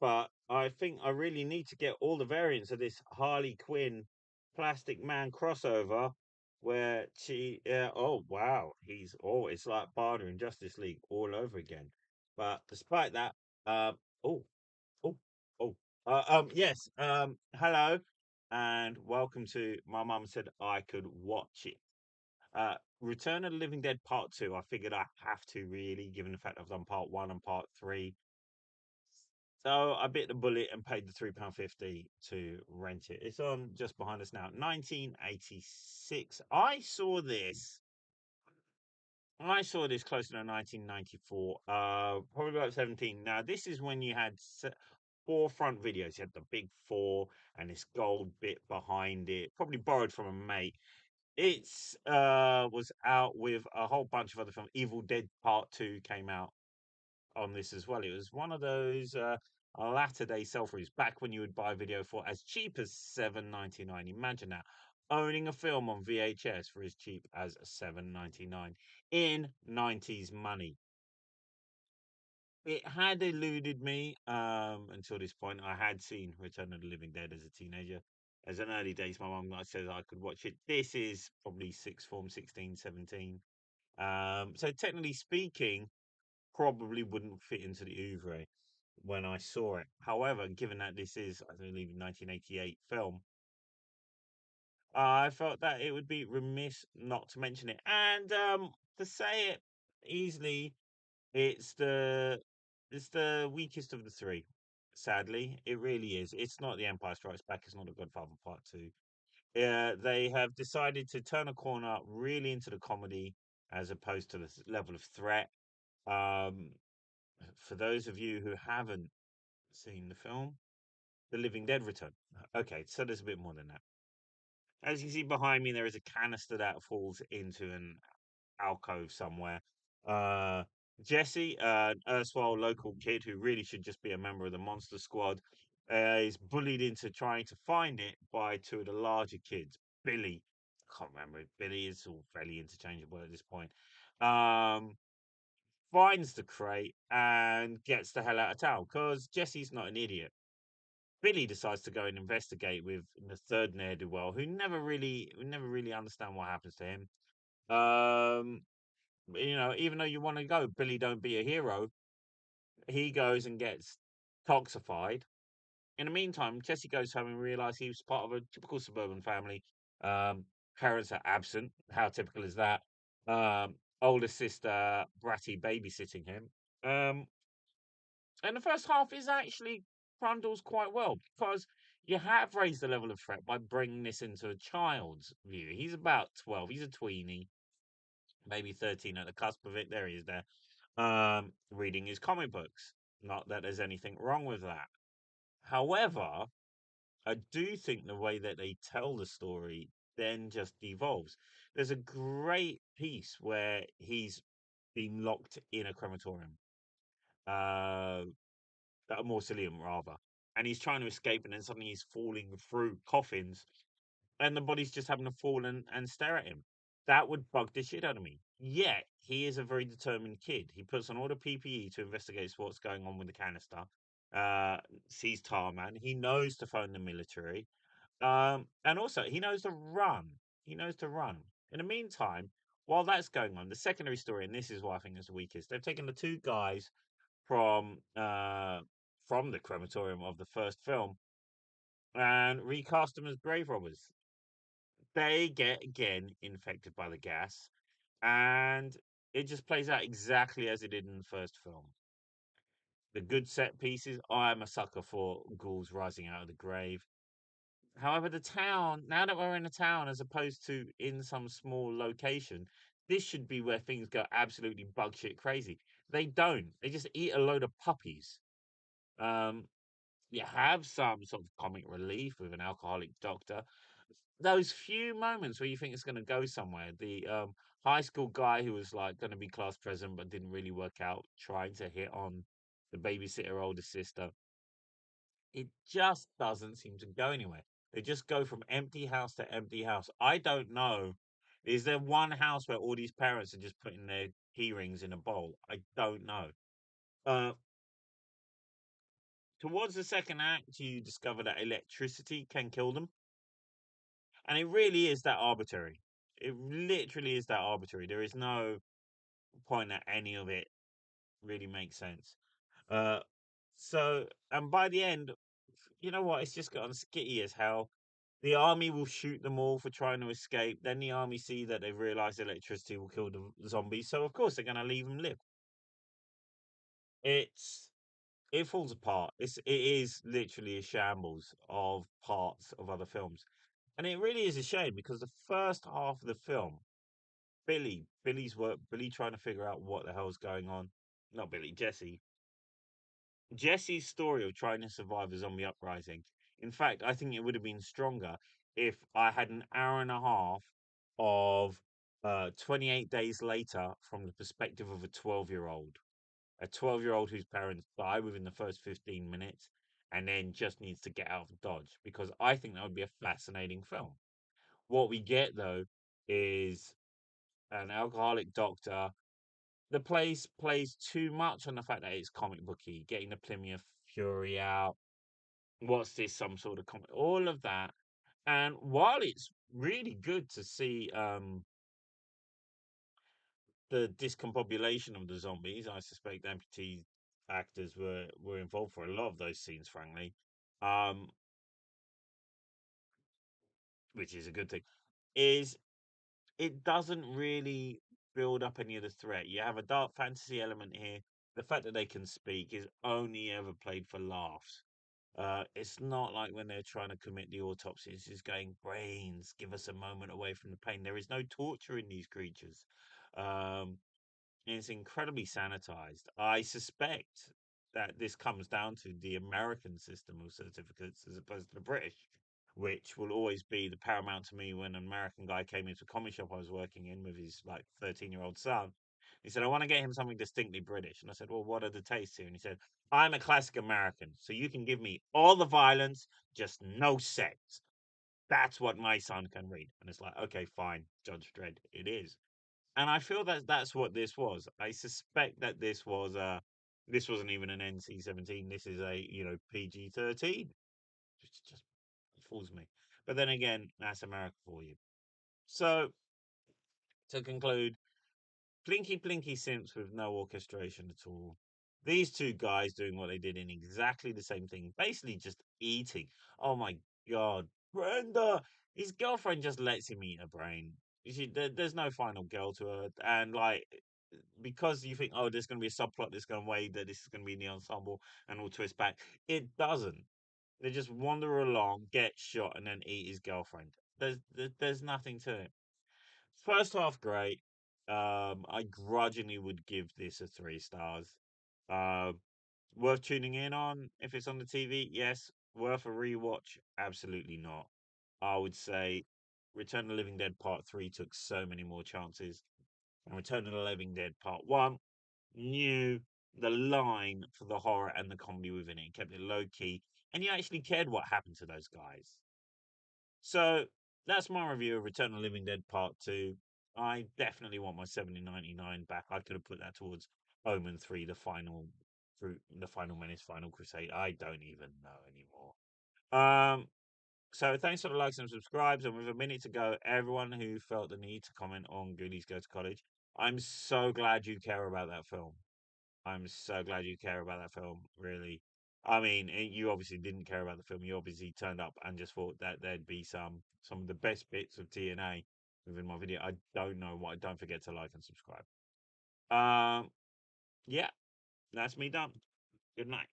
but I think I really need to get all the variants of this Harley Quinn Plastic Man crossover where oh wow, it's like Barter in Justice League all over again. But despite that, um, oh, oh, oh, yes, hello, and welcome to My Mum Said I Could Watch It. Return of the Living Dead Part 2. I figured I have to really, given the fact I've done Part 1 and Part 3. So I bit the bullet and paid the £3.50 to rent it. It's on just behind us now. 1986. I saw this closer to 1994. Probably about 17. Now this is when you had four front videos. You had the big four and this gold bit behind it. Probably borrowed from a mate. It's was out with a whole bunch of other films. Evil Dead Part 2 came out on this as well. It was one of those latter day sell throughs back when you would buy a video for as cheap as $7.99. Imagine that. Owning a film on VHS for as cheap as $7.99 in 90s money. It had eluded me until this point. I had seen Return of the Living Dead as a teenager. As an early days, my mum said I could watch it. This is probably sixth form, 16, 17. So technically speaking, probably wouldn't fit into the oeuvre when I saw it. However, given that this is, I believe, a 1988 film, I felt that it would be remiss not to mention it. And to say it easily, it's the it's the weakest of the three. Sadly, it really is. It's not The Empire Strikes Back. It's not The Godfather Part 2. They have decided to turn a corner really into the comedy as opposed to the level of threat. Um, for those of you who haven't seen the film, The Living Dead Return. Okay, so there's a bit more than that. As you see behind me, there is a canister that falls into an alcove somewhere. Uh, Jesse, an erstwhile local kid who really should just be a member of the Monster Squad, is bullied into trying to find it by two of the larger kids. Billy, I can't remember. Billy is all fairly interchangeable at this point. Um, finds the crate and gets the hell out of town because Jesse's not an idiot. Billy decides to go and investigate with the third ne'er do well, who never really understand what happens to him. Um, even though you want to go, Billy don't be a hero. He goes and gets toxified. In the meantime, Jesse goes home and realizes he was part of a typical suburban family. Um, parents are absent. How typical is that? Older sister bratty babysitting him. Um, and the first half is actually handles quite well because you have raised the level of threat by bringing this into a child's view. He's about 12. He's a tweenie, maybe 13 at the cusp of it. There he is there. Reading his comic books. Not that there's anything wrong with that. However, I do think the way that they tell the story then just devolves. There's a great piece where he's been locked in a crematorium. Uh, a mausoleum rather, and he's trying to escape, and then suddenly he's falling through coffins, and the bodies just happen to fall and stare at him. That would bug the shit out of me. Yet he is a very determined kid. He puts on all the PPE to investigate what's going on with the canister. Uh, sees Tarman. He knows to phone the military. And also he knows to run. He knows to run. In the meantime, while that's going on, the secondary story, and this is what I think is the weakest, they've taken the two guys from uh from the crematorium of the first film and recast them as grave robbers. They get again infected by the gas, and it just plays out exactly as it did in the first film. The good set pieces, I am a sucker for ghouls rising out of the grave. However, the town, now that we're in a town as opposed to in some small location, this should be where things go absolutely bug shit crazy. They don't. They just eat a load of puppies. Um, you have some sort of comic relief with an alcoholic doctor. Those few moments where you think it's going to go somewhere. The high school guy who was like going to be class president but didn't really work out, trying to hit on the babysitter older sister. It just doesn't seem to go anywhere. They just go from empty house to empty house. I don't know. Is there one house where all these parents are just putting their key rings in a bowl? I don't know. Uh, Towards the second act, you discover that electricity can kill them, and it really is that arbitrary. It literally is that arbitrary. There is no point that any of it really makes sense. Uh, and by the end, you know what? It's just gotten skitty as hell. The army will shoot them all for trying to escape. Then the army see that they've realised electricity will kill the zombies, so of course they're going to leave them live. It's it falls apart. It is literally a shambles of parts of other films, and it really is a shame because the first half of the film, Billy's work, Billy trying to figure out what the hell's going on. Not Billy, Jesse. Jesse's story of trying to survive a zombie uprising. In fact, I think it would have been stronger if I had an hour and a half of 28 days later from the perspective of a 12-year-old. A 12-year-old whose parents die within the first 15 minutes and then just needs to get out of Dodge, because I think that would be a fascinating film. What we get, though, is an alcoholic doctor. The place plays too much on the fact that it's comic booky, getting the Plymouth Fury out. What's this? Some sort of comic? All of that. And while it's really good to see the discombobulation of the zombies, I suspect amputee actors were involved for a lot of those scenes, frankly, um, which is a good thing. Is it doesn't really build up any of the threat. You have a dark fantasy element here. The fact that they can speak is only ever played for laughs. It's not like when they're trying to commit the autopsy, it's just going, brains, give us a moment away from the pain. There is no torture in these creatures. Um, it's incredibly sanitized. I suspect that this comes down to the American system of certificates as opposed to the British, which will always be the paramount to me. When an American guy came into a comic shop I was working in with his like 13-year-old son, he said, I want to get him something distinctly British. And I said, well, what are the tastes here? And he said, I'm a classic American, so you can give me all the violence, just no sex. That's what my son can read. And it's like, okay, fine, Judge Dredd, it is. And I feel that that's what this was. I suspect that this wasn't even an NC-17. This is a PG-13. Just fools me. But then again, that's America for you. So to conclude, Plinky Plinky Simps with no orchestration at all. These two guys doing what they did in exactly the same thing, basically just eating. Oh my god, Brenda! His girlfriend just lets him eat her brain. There's no final girl to her, and like because you think, oh, there's going to be a subplot that's going to wait, that this is going to be in the ensemble, and we'll twist back. It doesn't. They just wander along, get shot, and then eat his girlfriend. There's nothing to it. First half, great. I grudgingly would give this a 3 stars. Um, Worth tuning in on if it's on the TV, yes. Worth a rewatch, absolutely not. I would say Return of the Living Dead Part 3 took so many more chances, and Return of the Living Dead Part 1 knew the line for the horror and the comedy within it, kept it low key, and you actually cared what happened to those guys. So that's my review of Return of the Living Dead Part 2. I definitely want my 70.99 back. I could have put that towards Omen 3, the final Menace, Final Crusade. I don't even know anymore. So thanks for the likes and subscribes. And with a minute to go, everyone who felt the need to comment on Goonies Go to College, I'm so glad you care about that film. I'm so glad you care about that film, really. I mean, you obviously didn't care about the film. You obviously turned up and just thought that there'd be some of the best bits of TNA within my video. I don't know why. Don't forget to like and subscribe. Yeah, that's me done. Good night.